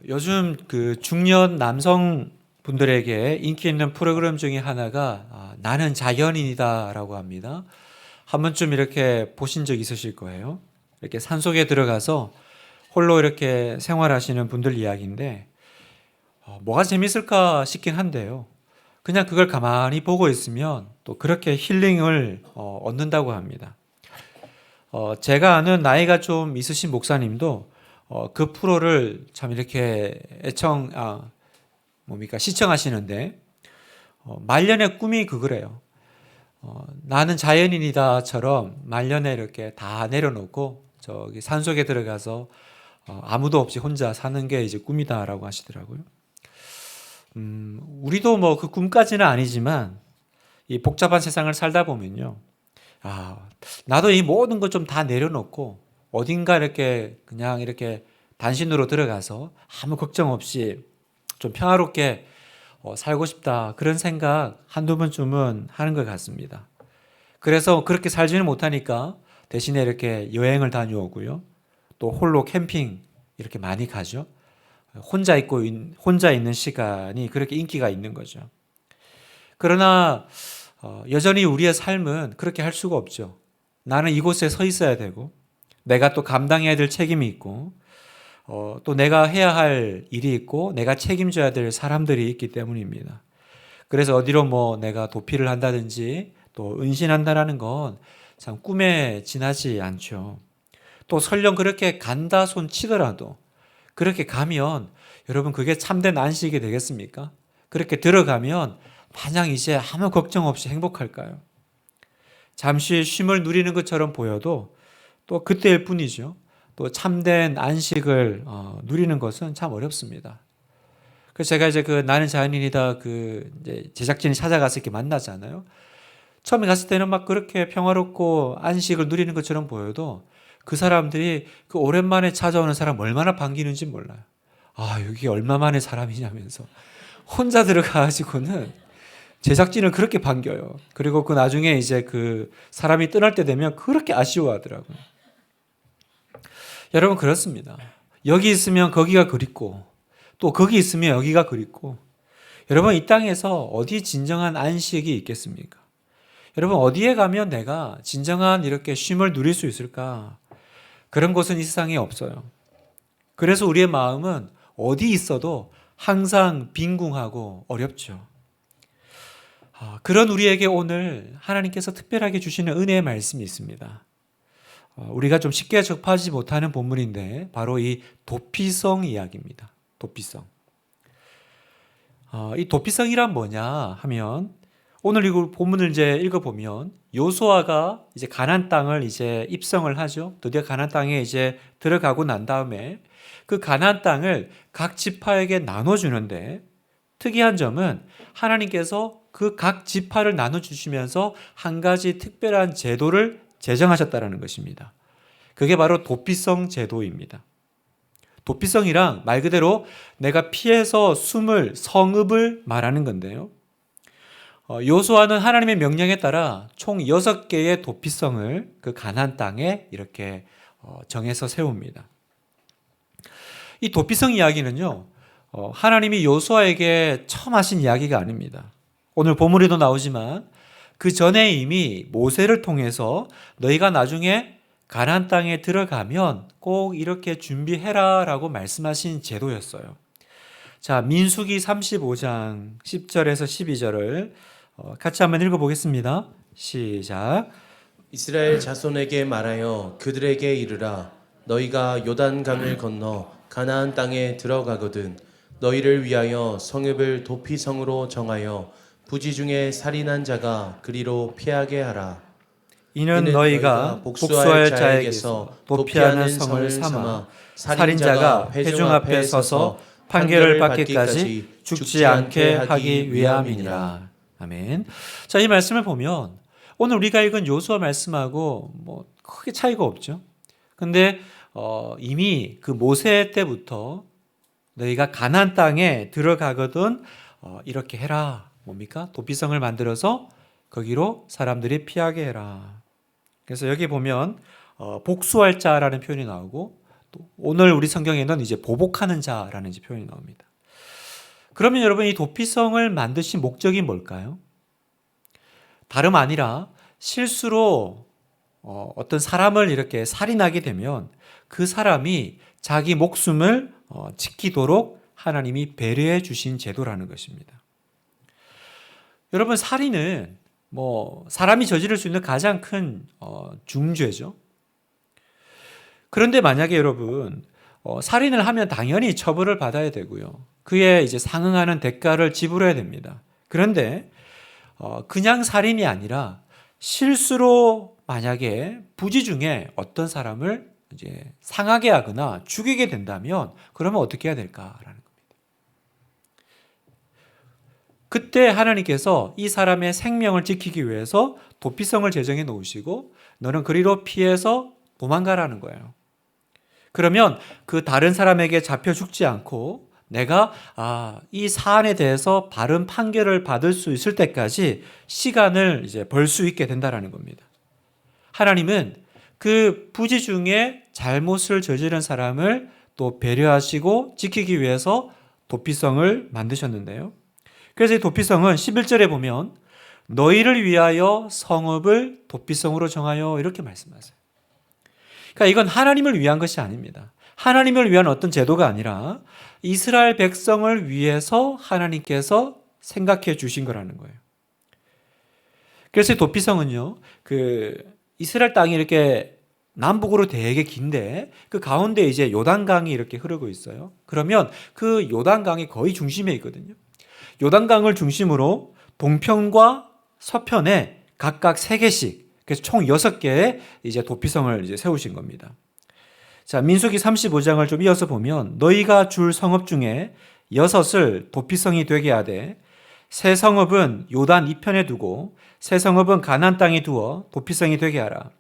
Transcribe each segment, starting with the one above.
요즘 그 중년 남성 분들에게 인기 있는 프로그램 중에 하나가 나는 자연인이다라고 합니다. 한 번쯤 이렇게 보신 적 있으실 거예요. 이렇게 산속에 들어가서 홀로 이렇게 생활하시는 분들 이야기인데 뭐가 재밌을까 싶긴 한데요. 그냥 그걸 가만히 보고 있으면 또 그렇게 힐링을 얻는다고 합니다. 제가 아는 나이가 좀 있으신 목사님도 그 프로를 참 이렇게 뭡니까 시청하시는데 말년의 꿈이 그거래요. 나는 자연인이다처럼 말년에 이렇게 다 내려놓고 저기 산속에 들어가서 아무도 없이 혼자 사는 게 이제 꿈이다라고 하시더라고요. 우리도 뭐 그 꿈까지는 아니지만 이 복잡한 세상을 살다 보면요. 나도 이 모든 것 좀 다 내려놓고 어딘가 이렇게 그냥 이렇게 단신으로 들어가서 아무 걱정 없이 좀 평화롭게 살고 싶다. 그런 생각 한두 번쯤은 하는 것 같습니다. 그래서 그렇게 살지는 못하니까 대신에 이렇게 여행을 다녀오고요. 또 홀로 캠핑 이렇게 많이 가죠. 혼자 있는 시간이 그렇게 인기가 있는 거죠. 그러나 여전히 우리의 삶은 그렇게 할 수가 없죠. 나는 이곳에 서 있어야 되고 내가 또 감당해야 될 책임이 있고 또 내가 해야 할 일이 있고 내가 책임져야 될 사람들이 있기 때문입니다. 그래서 어디로 뭐 내가 도피를 한다든지 또 은신한다라는 건 참 꿈에 지나지 않죠. 또 설령 그렇게 간다 손 치더라도 그렇게 가면 여러분 그게 참된 안식이 되겠습니까? 그렇게 들어가면 마냥 이제 아무 걱정 없이 행복할까요? 잠시 쉼을 누리는 것처럼 보여도 또 그때일 뿐이죠. 또 참된 안식을 누리는 것은 참 어렵습니다. 그래서 제가 이제 그 나는 자연인이다 그 이제 제작진이 찾아가서 이렇게 만나잖아요. 처음에 갔을 때는 막 그렇게 평화롭고 안식을 누리는 것처럼 보여도 그 사람들이 그 오랜만에 찾아오는 사람 얼마나 반기는지 몰라요. 여기 얼마 만에 사람이냐면서 혼자 들어가가지고는 제작진을 그렇게 반겨요. 그리고 그 나중에 이제 그 사람이 떠날 때 되면 그렇게 아쉬워하더라고요. 여러분 그렇습니다. 여기 있으면 거기가 그립고 또 거기 있으면 여기가 그립고 여러분 이 땅에서 어디 진정한 안식이 있겠습니까? 여러분 어디에 가면 내가 진정한 이렇게 쉼을 누릴 수 있을까? 그런 곳은 이 세상에 없어요. 그래서 우리의 마음은 어디 있어도 항상 빈궁하고 어렵죠. 그런 우리에게 오늘 하나님께서 특별하게 주시는 은혜의 말씀이 있습니다. 우리가 좀 쉽게 접하지 못하는 본문인데 바로 이 도피성 이야기입니다. 도피성. 이 도피성이란 뭐냐 하면 오늘 이 본문을 이제 읽어보면 요수아가 이제 가나안 땅을 이제 입성을 하죠. 드디어 가나안 땅에 이제 들어가고 난 다음에 그 가나안 땅을 각 지파에게 나눠주는데 특이한 점은 하나님께서 그 각 지파를 나눠주시면서 한 가지 특별한 제도를 제정하셨다는 것입니다. 그게 바로 도피성 제도입니다. 도피성이랑 말 그대로 내가 피해서 숨을 성읍을 말하는 건데요. 요수아는 하나님의 명령에 따라 총 6개의 도피성을 그 가나안 땅에 이렇게 정해서 세웁니다. 이 도피성 이야기는요. 하나님이 요수아에게 처음 하신 이야기가 아닙니다. 오늘 본문에도 나오지만 그 전에 이미 모세를 통해서 너희가 나중에 가나안 땅에 들어가면 꼭 이렇게 준비해라라고 말씀하신 제도였어요. 자, 민수기 35장 10절에서 12절을 같이 한번 읽어보겠습니다. 시작. 이스라엘 자손에게 말하여 그들에게 이르라. 너희가 요단강을 건너 가나안 땅에 들어가거든 너희를 위하여 성읍을 도피성으로 정하여 부지 중에 살인한 자가 그리로 피하게 하라. 이는 너희가 복수할 자에게서 도피하는 성을 삼아 살인자가 회중 앞에 서서 판결을 받기까지 죽지 않게 하기 위함이니라. 아멘. 자, 이 말씀을 보면 오늘 우리가 읽은 요수아 말씀하고 뭐 크게 차이가 없죠. 근데 이미 그 모세 때부터 너희가 가나안 땅에 들어가거든 이렇게 해라. 뭡니까? 도피성을 만들어서 거기로 사람들이 피하게 해라. 그래서 여기 보면 복수할 자라는 표현이 나오고 또 오늘 우리 성경에는 이제 보복하는 자라는 이제 표현이 나옵니다. 그러면 여러분 이 도피성을 만드신 목적이 뭘까요? 다름 아니라 실수로 어떤 사람을 이렇게 살인하게 되면 그 사람이 자기 목숨을 지키도록 하나님이 배려해 주신 제도라는 것입니다. 여러분 살인은 사람이 저지를 수 있는 가장 큰 중죄죠. 그런데 만약에 여러분 살인을 하면 당연히 처벌을 받아야 되고요. 그에 이제 상응하는 대가를 지불해야 됩니다. 그런데 그냥 살인이 아니라 실수로 만약에 부지 중에 어떤 사람을 이제 상하게 하거나 죽이게 된다면 그러면 어떻게 해야 될까라는 겁니다. 그때 하나님께서 이 사람의 생명을 지키기 위해서 도피성을 제정해 놓으시고 너는 그리로 피해서 도망가라는 거예요. 그러면 그 다른 사람에게 잡혀 죽지 않고 내가 이 사안에 대해서 바른 판결을 받을 수 있을 때까지 시간을 이제 벌 수 있게 된다라는 겁니다. 하나님은 그 부지 중에 잘못을 저지른 사람을 또 배려하시고 지키기 위해서 도피성을 만드셨는데요. 그래서 이 도피성은 11절에 보면 너희를 위하여 성읍을 도피성으로 정하여 이렇게 말씀하세요. 그러니까 이건 하나님을 위한 것이 아닙니다. 하나님을 위한 어떤 제도가 아니라 이스라엘 백성을 위해서 하나님께서 생각해 주신 거라는 거예요. 그래서 이 도피성은요, 이스라엘 땅이 이렇게 남북으로 되게 긴데 그 가운데 이제 요단강이 이렇게 흐르고 있어요. 그러면 그 요단강이 거의 중심에 있거든요. 요단강을 중심으로 동편과 서편에 각각 3개씩, 그래서 총 6개의 이제 도피성을 이제 세우신 겁니다. 자, 민수기 35장을 좀 이어서 보면 너희가 줄 성읍 중에 6을 도피성이 되게 하되 세 성읍은 요단 이편에 두고 세 성읍은 가나안 땅에 두어 도피성이 되게 하라.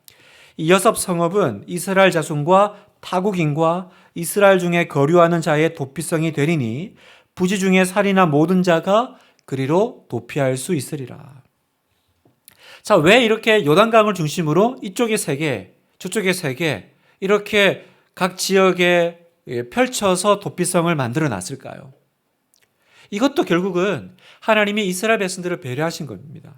이 6 성읍은 이스라엘 자손과 타국인과 이스라엘 중에 거류하는 자의 도피성이 되리니 부지 중에 살인한 모든 자가 그리로 도피할 수 있으리라. 자, 왜 이렇게 요단강을 중심으로 이쪽에 3개, 저쪽에 3개 이렇게 각 지역에 펼쳐서 도피성을 만들어 놨을까요? 이것도 결국은 하나님이 이스라엘 백성들을 배려하신 겁니다.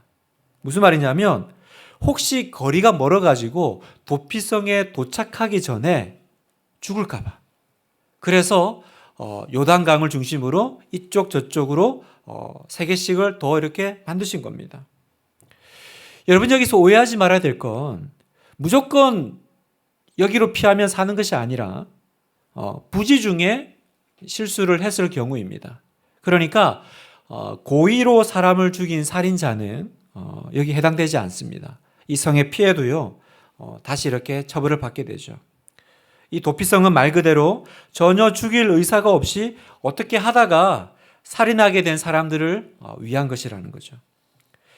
무슨 말이냐면 혹시 거리가 멀어가지고 도피성에 도착하기 전에 죽을까 봐. 그래서 요단강을 중심으로 이쪽 저쪽으로 3개씩을 더 이렇게 만드신 겁니다. 여러분 여기서 오해하지 말아야 될 건 무조건 여기로 피하면 사는 것이 아니라 부지 중에 실수를 했을 경우입니다. 그러니까 고의로 사람을 죽인 살인자는 여기 해당되지 않습니다. 이 성에 피해도요 다시 이렇게 처벌을 받게 되죠. 이 도피성은 말 그대로 전혀 죽일 의사가 없이 어떻게 하다가 살인하게 된 사람들을 위한 것이라는 거죠.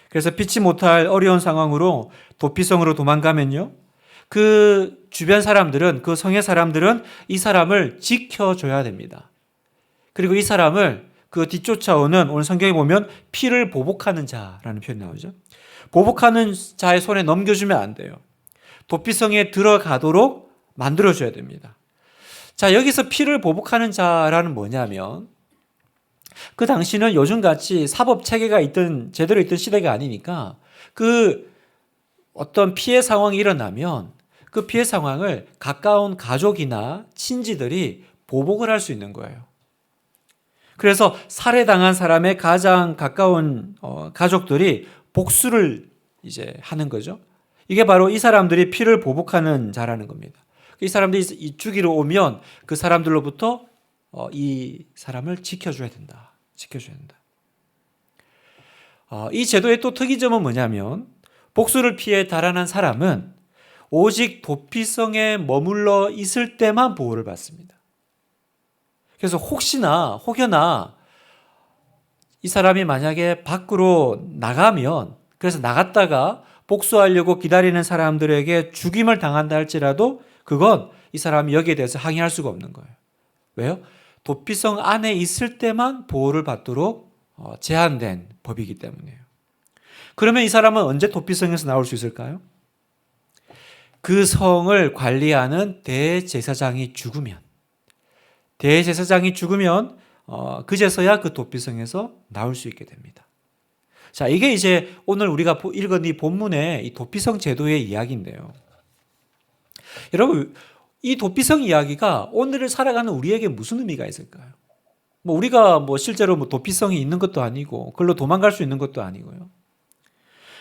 그래서 피치 못할 어려운 상황으로 도피성으로 도망가면요, 그 주변 사람들은, 그 성의 사람들은 이 사람을 지켜줘야 됩니다. 그리고 이 사람을 그 뒤쫓아오는, 오늘 성경에 보면 피를 보복하는 자라는 표현이 나오죠. 보복하는 자의 손에 넘겨주면 안 돼요. 도피성에 들어가도록 만들어줘야 됩니다. 자, 여기서 피를 보복하는 자라는 뭐냐면 그 당시는 요즘같이 사법 체계가 제대로 있던 시대가 아니니까 그 어떤 피해 상황이 일어나면 그 피해 상황을 가까운 가족이나 친지들이 보복을 할 수 있는 거예요. 그래서 살해당한 사람의 가장 가까운 가족들이 복수를 이제 하는 거죠. 이게 바로 이 사람들이 피를 보복하는 자라는 겁니다. 이 사람들이 이 죽이러 오면 그 사람들로부터 이 사람을 지켜줘야 된다. 지켜줘야 된다. 이 제도의 또 특이점은 뭐냐면 복수를 피해 달아난 사람은 오직 도피성에 머물러 있을 때만 보호를 받습니다. 그래서 혹여나 이 사람이 만약에 밖으로 나가면, 그래서 나갔다가 복수하려고 기다리는 사람들에게 죽임을 당한다 할지라도 그건 이 사람이 여기에 대해서 항의할 수가 없는 거예요. 왜요? 도피성 안에 있을 때만 보호를 받도록 제한된 법이기 때문이에요. 그러면 이 사람은 언제 도피성에서 나올 수 있을까요? 그 성을 관리하는 대제사장이 죽으면 그제서야 그 도피성에서 나올 수 있게 됩니다. 자, 이게 이제 오늘 우리가 읽은 이 본문의 이 도피성 제도의 이야기인데요. 여러분, 이 도피성 이야기가 오늘을 살아가는 우리에게 무슨 의미가 있을까요? 우리가 실제로 도피성이 있는 것도 아니고, 그걸로 도망갈 수 있는 것도 아니고요.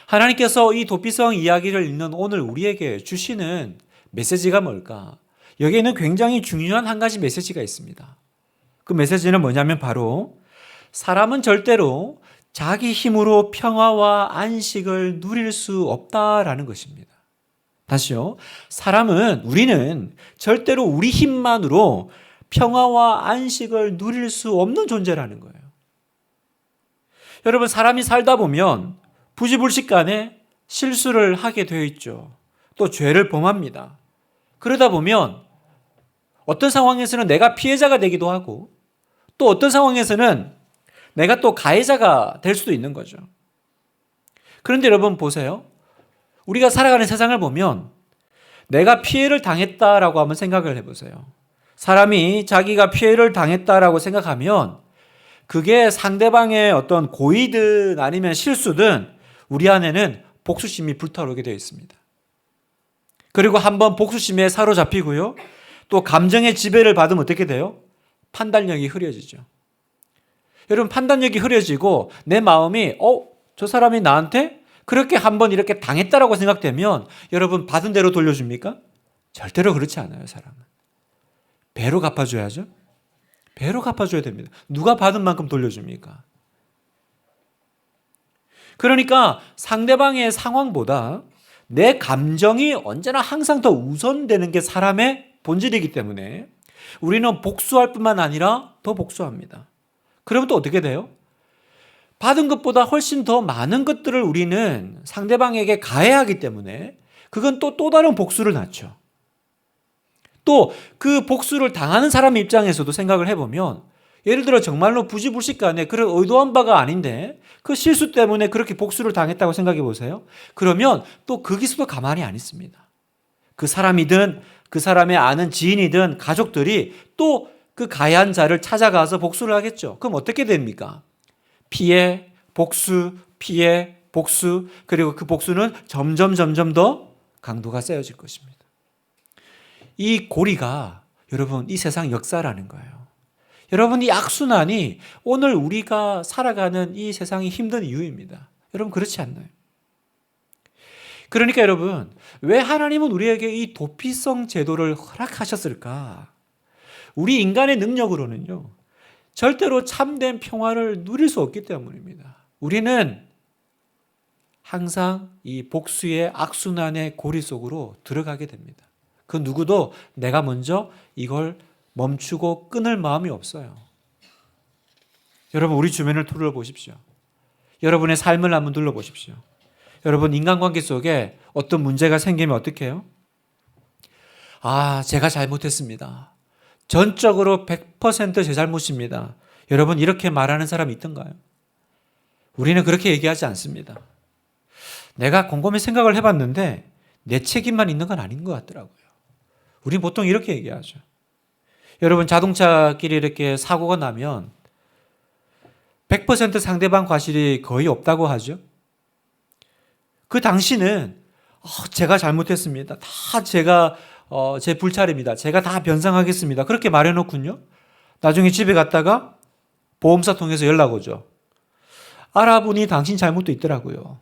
하나님께서 이 도피성 이야기를 읽는 오늘 우리에게 주시는 메시지가 뭘까? 여기에는 굉장히 중요한 한 가지 메시지가 있습니다. 그 메시지는 뭐냐면 바로 사람은 절대로 자기 힘으로 평화와 안식을 누릴 수 없다라는 것입니다. 다시요. 우리는 절대로 우리 힘만으로 평화와 안식을 누릴 수 없는 존재라는 거예요. 여러분, 사람이 살다 보면 부지불식간에 실수를 하게 되어 있죠. 또 죄를 범합니다. 그러다 보면 어떤 상황에서는 내가 피해자가 되기도 하고, 또 어떤 상황에서는 내가 또 가해자가 될 수도 있는 거죠. 그런데 여러분 보세요. 우리가 살아가는 세상을 보면 내가 피해를 당했다라고 한번 생각을 해보세요. 사람이 자기가 피해를 당했다라고 생각하면 그게 상대방의 어떤 고의든 아니면 실수든 우리 안에는 복수심이 불타오르게 되어 있습니다. 그리고 한번 복수심에 사로잡히고요. 또 감정의 지배를 받으면 어떻게 돼요? 판단력이 흐려지죠. 여러분, 판단력이 흐려지고 내 마음이 저 사람이 나한테 그렇게 한번 이렇게 당했다라고 생각되면 여러분 받은 대로 돌려줍니까? 절대로 그렇지 않아요. 사람은 배로 갚아줘야죠. 배로 갚아줘야 됩니다. 누가 받은 만큼 돌려줍니까? 그러니까 상대방의 상황보다 내 감정이 언제나 항상 더 우선되는 게 사람의 본질이기 때문에 우리는 복수할 뿐만 아니라 더 복수합니다. 그러면 또 어떻게 돼요? 받은 것보다 훨씬 더 많은 것들을 우리는 상대방에게 가해하기 때문에 그건 또 다른 복수를 낳죠. 또 그 복수를 당하는 사람의 입장에서도 생각을 해보면 예를 들어 정말로 부지불식간에 그런 의도한 바가 아닌데 그 실수 때문에 그렇게 복수를 당했다고 생각해 보세요. 그러면 또 거기서도 가만히 안 있습니다. 그 사람이든 그 사람의 아는 지인이든 가족들이 또 그 가해한 자를 찾아가서 복수를 하겠죠. 그럼 어떻게 됩니까? 피해, 복수, 피해, 복수, 그리고 그 복수는 점점 더 강도가 세워질 것입니다. 이 고리가 여러분 이 세상 역사라는 거예요. 여러분, 이 악순환이 오늘 우리가 살아가는 이 세상이 힘든 이유입니다. 여러분, 그렇지 않나요? 그러니까 여러분, 왜 하나님은 우리에게 이 도피성 제도를 허락하셨을까? 우리 인간의 능력으로는요, 절대로 참된 평화를 누릴 수 없기 때문입니다. 우리는 항상 이 복수의 악순환의 고리 속으로 들어가게 됩니다. 그 누구도 내가 먼저 이걸 멈추고 끊을 마음이 없어요. 여러분, 우리 주변을 둘러보십시오. 여러분의 삶을 한번 둘러보십시오. 여러분, 인간관계 속에 어떤 문제가 생기면 어떻게 해요? 제가 잘못했습니다. 전적으로 100% 제 잘못입니다. 여러분, 이렇게 말하는 사람이 있던가요? 우리는 그렇게 얘기하지 않습니다. 내가 곰곰이 생각을 해봤는데 내 책임만 있는 건 아닌 것 같더라고요. 우리는 보통 이렇게 얘기하죠. 여러분, 자동차끼리 이렇게 사고가 나면 100% 상대방 과실이 거의 없다고 하죠. 그 당시는 제가 잘못했습니다. 다 제가 제 불찰입니다. 제가 다 변상하겠습니다. 그렇게 말해놓군요. 나중에 집에 갔다가 보험사 통해서 연락 오죠. 알아보니 당신 잘못도 있더라고요.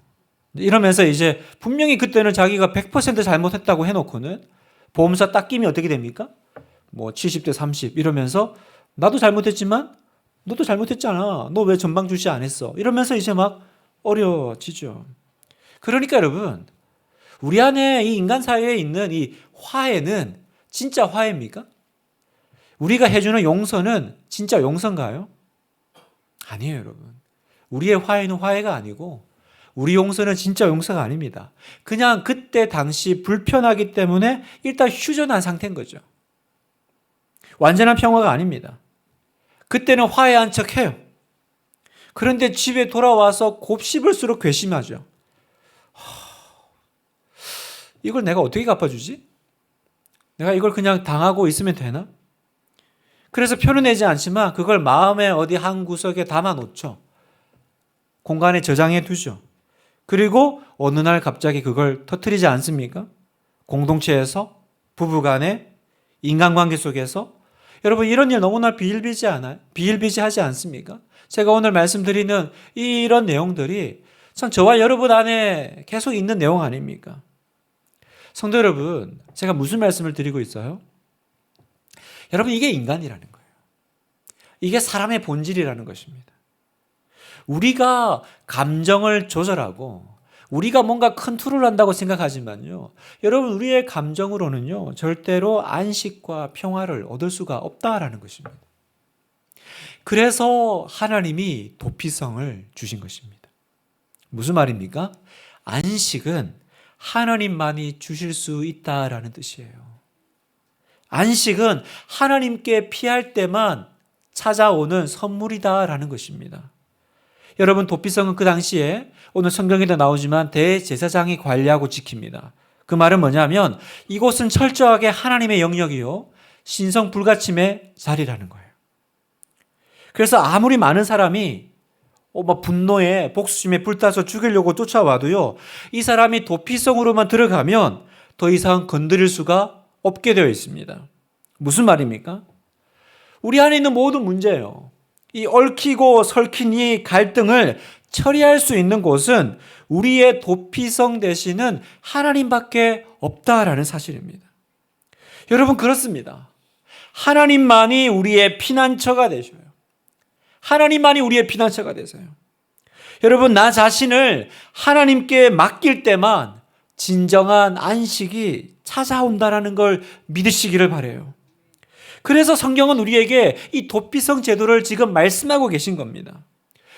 이러면서 이제 분명히 그때는 자기가 100% 잘못했다고 해놓고는 보험사 딱 끼면 어떻게 됩니까? 70대 30 이러면서 나도 잘못했지만 너도 잘못했잖아. 너 왜 전방 주시 안 했어? 이러면서 이제 막 어려워지죠. 그러니까 여러분, 우리 안에 이 인간 사회에 있는 이 화해는 진짜 화해입니까? 우리가 해주는 용서는 진짜 용서인가요? 아니에요, 여러분. 우리의 화해는 화해가 아니고 우리 용서는 진짜 용서가 아닙니다. 그냥 그때 당시 불편하기 때문에 일단 휴전한 상태인 거죠. 완전한 평화가 아닙니다. 그때는 화해한 척해요. 그런데 집에 돌아와서 곱씹을수록 괘씸하죠. 이걸 내가 어떻게 갚아주지? 내가 이걸 그냥 당하고 있으면 되나? 그래서 표현내지 않지만 그걸 마음의 어디 한 구석에 담아놓죠. 공간에 저장해 두죠. 그리고 어느 날 갑자기 그걸 터뜨리지 않습니까? 공동체에서, 부부간에, 인간관계 속에서. 여러분, 이런 일 너무나 비일비재 않아요? 비일비재하지 않습니까? 제가 오늘 말씀드리는 이런 내용들이 참 저와 여러분 안에 계속 있는 내용 아닙니까? 성도 여러분, 제가 무슨 말씀을 드리고 있어요? 여러분, 이게 인간이라는 거예요. 이게 사람의 본질이라는 것입니다. 우리가 감정을 조절하고 우리가 뭔가 컨트롤 한다고 생각하지만요. 여러분, 우리의 감정으로는요, 절대로 안식과 평화를 얻을 수가 없다라는 것입니다. 그래서 하나님이 도피성을 주신 것입니다. 무슨 말입니까? 안식은 하나님만이 주실 수 있다라는 뜻이에요. 안식은 하나님께 피할 때만 찾아오는 선물이다라는 것입니다. 여러분, 도피성은 그 당시에 오늘 성경에도 나오지만 대제사장이 관리하고 지킵니다. 그 말은 뭐냐면 이곳은 철저하게 하나님의 영역이요, 신성 불가침의 자리라는 거예요. 그래서 아무리 많은 사람이 막 분노에 복수심에 불타서 죽이려고 쫓아와도요, 이 사람이 도피성으로만 들어가면 더 이상 건드릴 수가 없게 되어 있습니다. 무슨 말입니까? 우리 안에 있는 모든 문제예요. 이 얽히고 설킨 이 갈등을 처리할 수 있는 곳은 우리의 도피성 되시는 하나님밖에 없다라는 사실입니다. 여러분, 그렇습니다. 하나님만이 우리의 피난처가 되셔요. 하나님만이 우리의 피난처가 되세요. 여러분, 나 자신을 하나님께 맡길 때만 진정한 안식이 찾아온다라는 걸 믿으시기를 바라요. 그래서 성경은 우리에게 이 도피성 제도를 지금 말씀하고 계신 겁니다.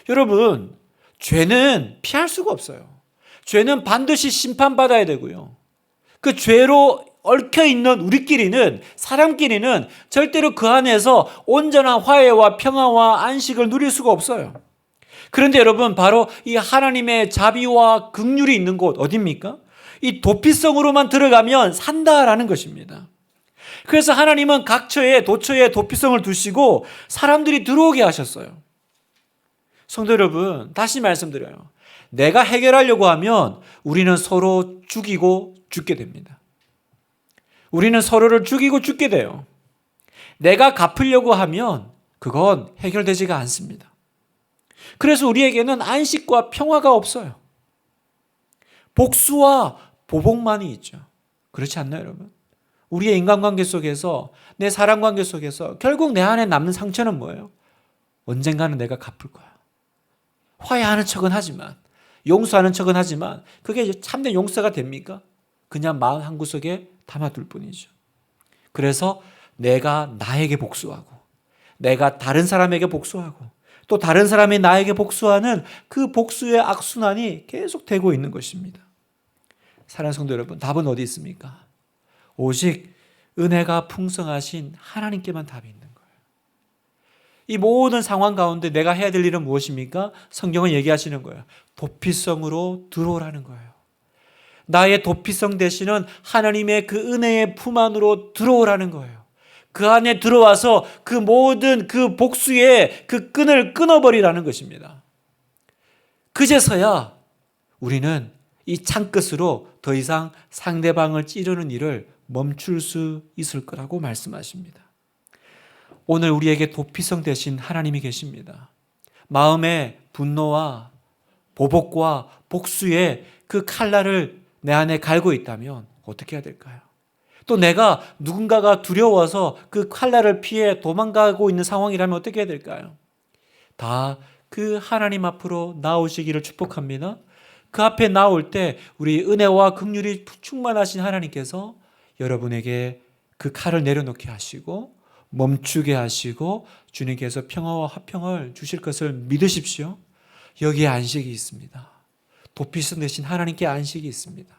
여러분, 죄는 피할 수가 없어요. 죄는 반드시 심판받아야 되고요. 그 죄로 얽혀있는 우리끼리는, 사람끼리는 절대로 그 안에서 온전한 화해와 평화와 안식을 누릴 수가 없어요. 그런데 여러분, 바로 이 하나님의 자비와 긍휼이 있는 곳 어디입니까? 이 도피성으로만 들어가면 산다라는 것입니다. 그래서 하나님은 각처에 도처에 도피성을 두시고 사람들이 들어오게 하셨어요. 성도 여러분, 다시 말씀드려요. 내가 해결하려고 하면 우리는 서로 죽이고 죽게 됩니다. 우리는 서로를 죽이고 죽게 돼요. 내가 갚으려고 하면 그건 해결되지가 않습니다. 그래서 우리에게는 안식과 평화가 없어요. 복수와 보복만이 있죠. 그렇지 않나요, 여러분? 우리의 인간관계 속에서, 내 사랑관계 속에서 결국 내 안에 남는 상처는 뭐예요? 언젠가는 내가 갚을 거야. 화해하는 척은 하지만, 용서하는 척은 하지만 그게 참된 용서가 됩니까? 그냥 마음 한구석에 담아둘 뿐이죠. 그래서 내가 나에게 복수하고, 내가 다른 사람에게 복수하고, 또 다른 사람이 나에게 복수하는 그 복수의 악순환이 계속되고 있는 것입니다. 사랑하는 성도 여러분, 답은 어디 있습니까? 오직 은혜가 풍성하신 하나님께만 답이 있는 거예요. 이 모든 상황 가운데 내가 해야 될 일은 무엇입니까? 성경은 얘기하시는 거예요. 도피성으로 들어오라는 거예요. 나의 도피성 되시는 하나님의 그 은혜의 품 안으로 들어오라는 거예요. 그 안에 들어와서 그 모든 그 복수의 그 끈을 끊어버리라는 것입니다. 그제서야 우리는 이 창끝으로 더 이상 상대방을 찌르는 일을 멈출 수 있을 거라고 말씀하십니다. 오늘 우리에게 도피성 되신 하나님이 계십니다. 마음의 분노와 보복과 복수의 그 칼날을 내 안에 갈고 있다면 어떻게 해야 될까요? 또 내가 누군가가 두려워서 그 칼날을 피해 도망가고 있는 상황이라면 어떻게 해야 될까요? 다 그 하나님 앞으로 나오시기를 축복합니다. 그 앞에 나올 때 우리 은혜와 긍휼이 충만하신 하나님께서 여러분에게 그 칼을 내려놓게 하시고 멈추게 하시고 주님께서 평화와 화평을 주실 것을 믿으십시오. 여기에 안식이 있습니다. 도피성 되신 하나님께 안식이 있습니다.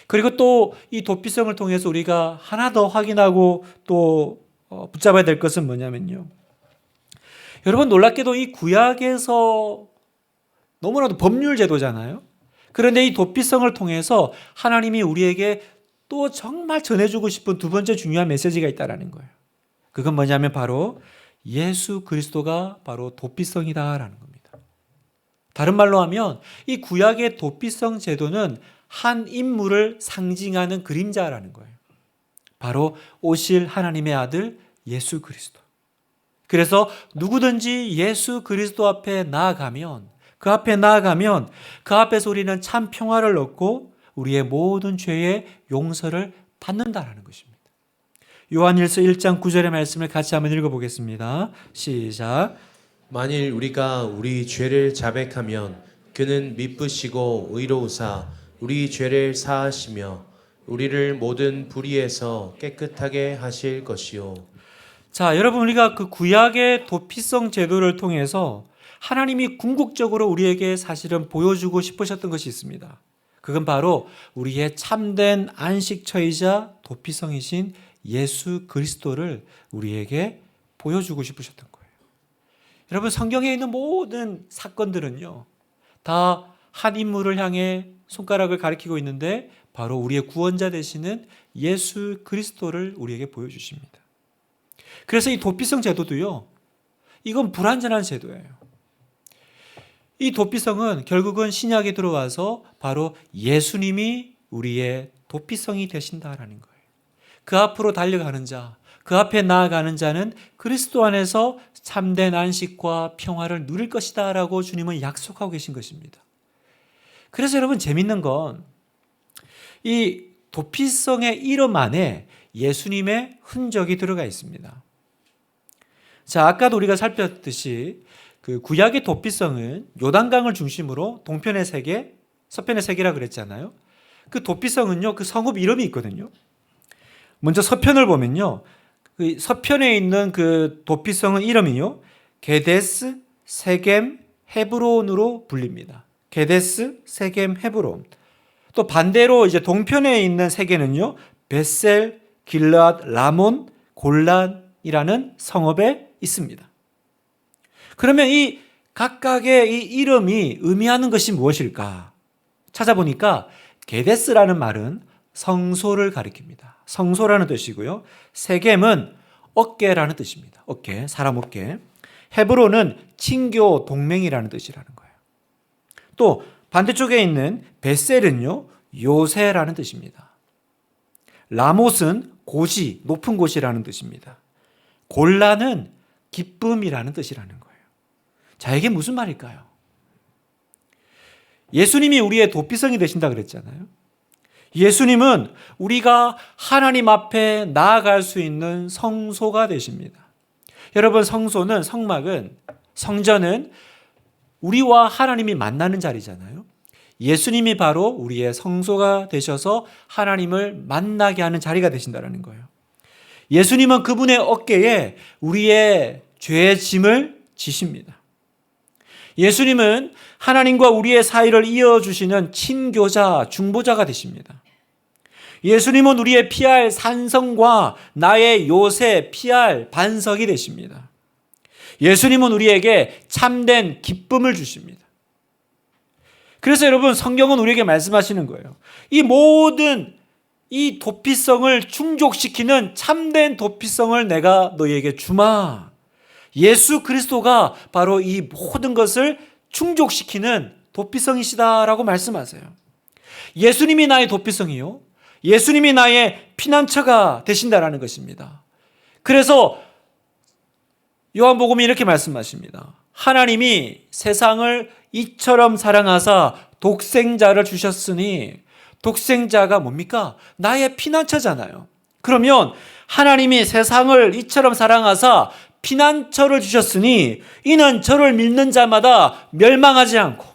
그리고 또 이 도피성을 통해서 우리가 하나 더 확인하고 또 붙잡아야 될 것은 뭐냐면요. 여러분, 놀랍게도 이 구약에서 너무나도 법률 제도잖아요. 그런데 이 도피성을 통해서 하나님이 우리에게 또 정말 전해주고 싶은 두 번째 중요한 메시지가 있다는 거예요. 그건 뭐냐면 바로 예수 그리스도가 바로 도피성이다라는 겁니다. 다른 말로 하면 이 구약의 도피성 제도는 한 인물을 상징하는 그림자라는 거예요. 바로 오실 하나님의 아들 예수 그리스도. 그래서 누구든지 예수 그리스도 앞에 나아가면 그 앞에서 우리는 참 평화를 얻고 우리의 모든 죄의 용서를 받는다라는 것입니다. 요한일서 1장 9절의 말씀을 같이 한번 읽어보겠습니다. 시작. 만일 우리가 우리 죄를 자백하면 그는 미쁘시고 의로우사 우리 죄를 사하시며 우리를 모든 불의에서 깨끗하게 하실 것이요. 자, 여러분 우리가 그 구약의 도피성 제도를 통해서 하나님이 궁극적으로 우리에게 사실은 보여주고 싶으셨던 것이 있습니다. 그건 바로 우리의 참된 안식처이자 도피성이신 예수 그리스도를 우리에게 보여주고 싶으셨던 거예요. 여러분 성경에 있는 모든 사건들은요, 다 한 인물을 향해 손가락을 가리키고 있는데 바로 우리의 구원자 되시는 예수 그리스도를 우리에게 보여주십니다. 그래서 이 도피성 제도도요, 이건 불완전한 제도예요. 이 도피성은 결국은 신약에 들어와서 바로 예수님이 우리의 도피성이 되신다라는 거예요. 그 앞으로 달려가는 자, 그 앞에 나아가는 자는 그리스도 안에서 참된 안식과 평화를 누릴 것이다 라고 주님은 약속하고 계신 것입니다. 그래서 여러분 재밌는 건 이 도피성의 이름 안에 예수님의 흔적이 들어가 있습니다. 자, 아까도 우리가 살폈듯이 그 구약의 도피성은 요단강을 중심으로 동편의 세계, 서편의 세계라 그랬잖아요. 그 도피성은요, 그 성읍 이름이 있거든요. 먼저 서편을 보면요, 그 서편에 있는 그 도피성은 이름이요, 게데스, 세겜, 헤브론으로 불립니다. 게데스, 세겜, 헤브론. 또 반대로 이제 동편에 있는 세계는요, 벳셀, 길르앗, 라몬, 골란이라는 성읍에 있습니다. 그러면 이 각각의 이 이름이 의미하는 것이 무엇일까? 찾아보니까 게데스라는 말은 성소를 가리킵니다. 성소라는 뜻이고요. 세겜은 어깨라는 뜻입니다. 어깨, 사람 어깨. 헤브론은 친교 동맹이라는 뜻이라는 거예요. 또 반대쪽에 있는 벳셀은요, 요새라는 뜻입니다. 라못은 고시, 높은 곳이라는 뜻입니다. 골란은 기쁨이라는 뜻이라는 거예요. 자, 이게 무슨 말일까요? 예수님이 우리의 도피성이 되신다 그랬잖아요. 예수님은 우리가 하나님 앞에 나아갈 수 있는 성소가 되십니다. 여러분, 성소는, 성막은, 성전은 우리와 하나님이 만나는 자리잖아요. 예수님이 바로 우리의 성소가 되셔서 하나님을 만나게 하는 자리가 되신다는 거예요. 예수님은 그분의 어깨에 우리의 죄의 짐을 지십니다. 예수님은 하나님과 우리의 사이를 이어주시는 친교자, 중보자가 되십니다. 예수님은 우리의 피할 산성과 나의 요새 피할 반석이 되십니다. 예수님은 우리에게 참된 기쁨을 주십니다. 그래서 여러분, 성경은 우리에게 말씀하시는 거예요. 이 모든 이 도피성을 충족시키는 참된 도피성을 내가 너희에게 주마. 예수 그리스도가 바로 이 모든 것을 충족시키는 도피성이시다라고 말씀하세요. 예수님이 나의 도피성이요, 예수님이 나의 피난처가 되신다라는 것입니다. 그래서 요한복음이 이렇게 말씀하십니다. 하나님이 세상을 이처럼 사랑하사 독생자를 주셨으니, 독생자가 뭡니까? 나의 피난처잖아요. 그러면 하나님이 세상을 이처럼 사랑하사 피난처를 주셨으니 이는 저를 믿는 자마다 멸망하지 않고,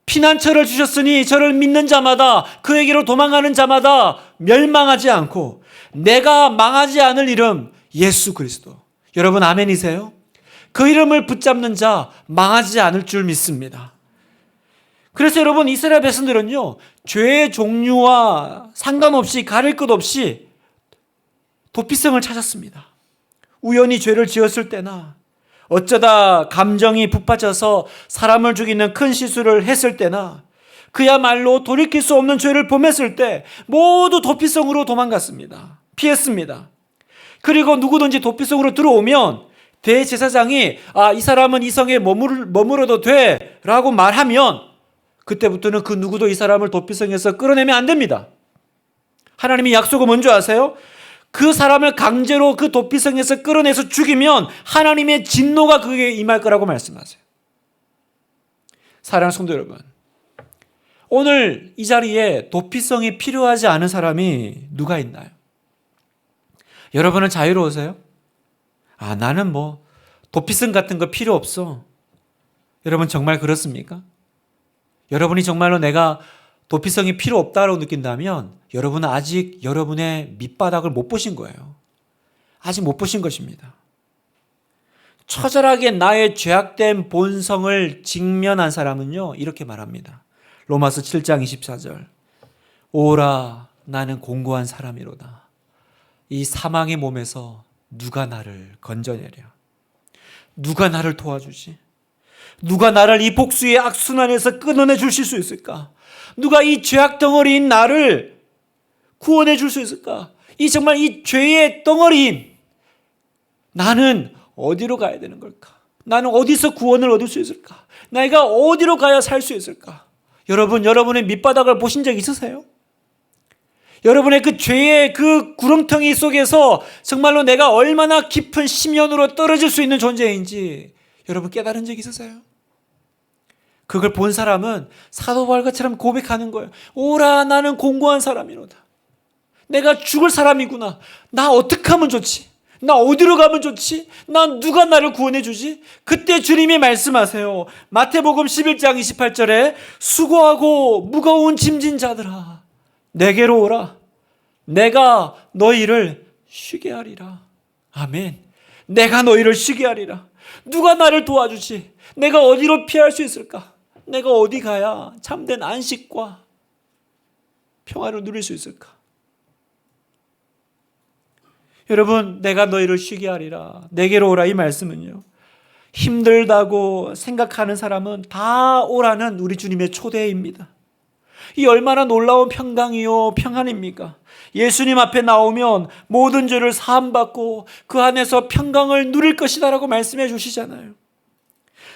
피난처를 주셨으니 저를 믿는 자마다, 그에게로 도망가는 자마다 멸망하지 않고 내가 망하지 않을 이름 예수 그리스도. 여러분 아멘이세요? 그 이름을 붙잡는 자 망하지 않을 줄 믿습니다. 그래서 여러분, 이스라엘 백성들은요, 죄의 종류와 상관없이 가릴 것 없이 도피성을 찾았습니다. 우연히 죄를 지었을 때나, 어쩌다 감정이 북받쳐서 사람을 죽이는 큰 실수를 했을 때나, 그야말로 돌이킬 수 없는 죄를 범했을 때 모두 도피성으로 도망갔습니다. 피했습니다. 그리고 누구든지 도피성으로 들어오면 대제사장이 이 사람은 이 성에 머물어도 돼 라고 말하면 그때부터는 그 누구도 이 사람을 도피성에서 끌어내면 안 됩니다. 하나님이 약속은 뭔지 아세요? 그 사람을 강제로 그 도피성에서 끌어내서 죽이면 하나님의 진노가 그에게 임할 거라고 말씀하세요. 사랑하는 성도 여러분, 오늘 이 자리에 도피성이 필요하지 않은 사람이 누가 있나요? 여러분은 자유로우세요? 나는 도피성 같은 거 필요 없어. 여러분 정말 그렇습니까? 여러분이 정말로 내가 도피성이 필요 없다고 느낀다면 여러분은 아직 여러분의 밑바닥을 못 보신 거예요. 아직 못 보신 것입니다. 처절하게 나의 죄악된 본성을 직면한 사람은요, 이렇게 말합니다. 로마서 7장 24절. 오라, 나는 공고한 사람이로다. 이 사망의 몸에서 누가 나를 건져내랴? 누가 나를 도와주지? 누가 나를 이 복수의 악순환에서 끊어내 주실 수 있을까? 누가 이 죄악 덩어리인 나를 구원해 줄 수 있을까? 정말 이 죄의 덩어리인 나는 어디로 가야 되는 걸까? 나는 어디서 구원을 얻을 수 있을까? 내가 어디로 가야 살 수 있을까? 여러분, 여러분의 밑바닥을 보신 적 있으세요? 여러분의 그 죄의 그 구렁텅이 속에서 정말로 내가 얼마나 깊은 심연으로 떨어질 수 있는 존재인지 여러분 깨달은 적 있으세요? 그걸 본 사람은 사도 바울처럼 고백하는 거예요. 오라, 나는 공고한 사람이로다. 내가 죽을 사람이구나. 나 어떻게 하면 좋지? 나 어디로 가면 좋지? 나 누가 나를 구원해 주지? 그때 주님이 말씀하세요. 마태복음 11장 28절에 수고하고 무거운 짐진 자들아, 내게로 오라. 내가 너희를 쉬게 하리라. 아멘. 내가 너희를 쉬게 하리라. 누가 나를 도와주지? 내가 어디로 피할 수 있을까? 내가 어디 가야 참된 안식과 평화를 누릴 수 있을까? 여러분, 내가 너희를 쉬게 하리라. 내게로 오라. 이 말씀은요, 힘들다고 생각하는 사람은 다 오라는 우리 주님의 초대입니다. 이 얼마나 놀라운 평강이요 평안입니까? 예수님 앞에 나오면 모든 죄를 사함받고 그 안에서 평강을 누릴 것이다라고 말씀해 주시잖아요.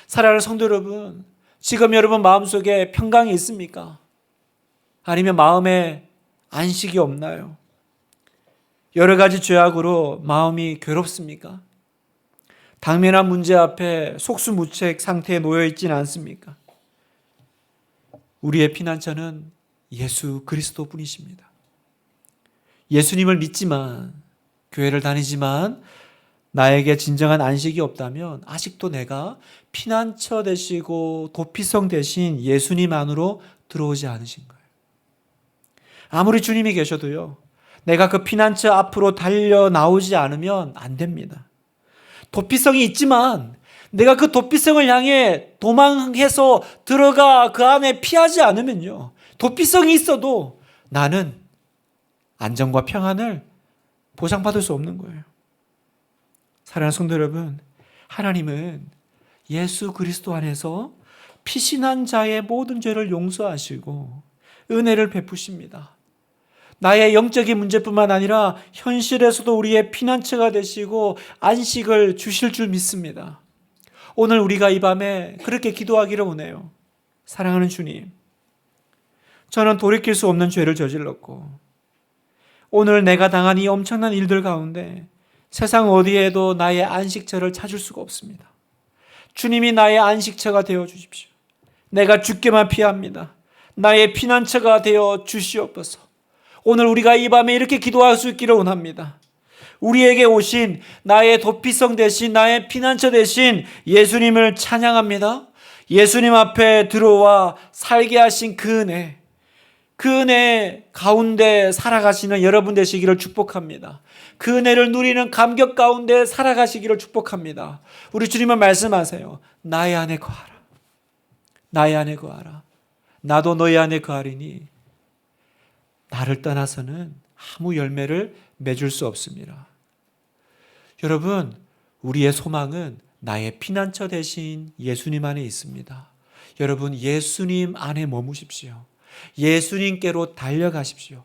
사랑하는 성도 여러분, 지금 여러분 마음속에 평강이 있습니까? 아니면 마음에 안식이 없나요? 여러 가지 죄악으로 마음이 괴롭습니까? 당면한 문제 앞에 속수무책 상태에 놓여 있지는 않습니까? 우리의 피난처는 예수 그리스도 뿐이십니다. 예수님을 믿지만, 교회를 다니지만 나에게 진정한 안식이 없다면 아직도 내가 피난처 되시고 도피성 되신 예수님 안으로 들어오지 않으신 거예요. 아무리 주님이 계셔도요, 내가 그 피난처 앞으로 달려 나오지 않으면 안 됩니다. 도피성이 있지만 내가 그 도피성을 향해 도망해서 들어가 그 안에 피하지 않으면요, 도피성이 있어도 나는 안정과 평안을 보장받을 수 없는 거예요. 사랑하는 성도 여러분, 하나님은 예수 그리스도 안에서 피신한 자의 모든 죄를 용서하시고 은혜를 베푸십니다. 나의 영적인 문제뿐만 아니라 현실에서도 우리의 피난처가 되시고 안식을 주실 줄 믿습니다. 오늘 우리가 이 밤에 그렇게 기도하기를 원해요. 사랑하는 주님, 저는 돌이킬 수 없는 죄를 저질렀고 오늘 내가 당한 이 엄청난 일들 가운데 세상 어디에도 나의 안식처를 찾을 수가 없습니다. 주님이 나의 안식처가 되어 주십시오. 내가 죽게만 피합니다. 나의 피난처가 되어 주시옵소서. 오늘 우리가 이 밤에 이렇게 기도할 수 있기를 원합니다. 우리에게 오신 나의 도피성 대신 나의 피난처 대신 예수님을 찬양합니다. 예수님 앞에 들어와 살게 하신 그 은혜 가운데 살아가시는 여러분 되시기를 축복합니다. 그 은혜를 누리는 감격 가운데 살아가시기를 축복합니다. 우리 주님은 말씀하세요. 나의 안에 거하라. 나의 안에 거하라. 나도 너희 안에 거하리니 나를 떠나서는 아무 열매를 맺을 수 없습니다. 여러분, 우리의 소망은 나의 피난처 되신 예수님 안에 있습니다. 여러분 예수님 안에 머무십시오. 예수님께로 달려가십시오.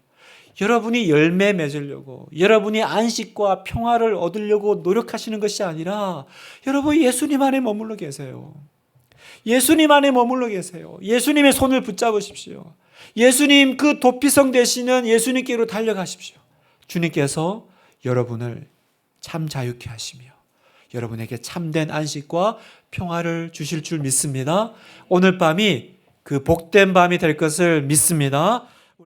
여러분이 열매 맺으려고, 여러분이 안식과 평화를 얻으려고 노력하시는 것이 아니라 여러분 예수님 안에 머물러 계세요. 예수님 안에 머물러 계세요. 예수님의 손을 붙잡으십시오. 예수님 그 도피성 되시는 예수님께로 달려가십시오. 주님께서 여러분을 참 자유케 하시며 여러분에게 참된 안식과 평화를 주실 줄 믿습니다. 오늘 밤이 그 복된 밤이 될 것을 믿습니다.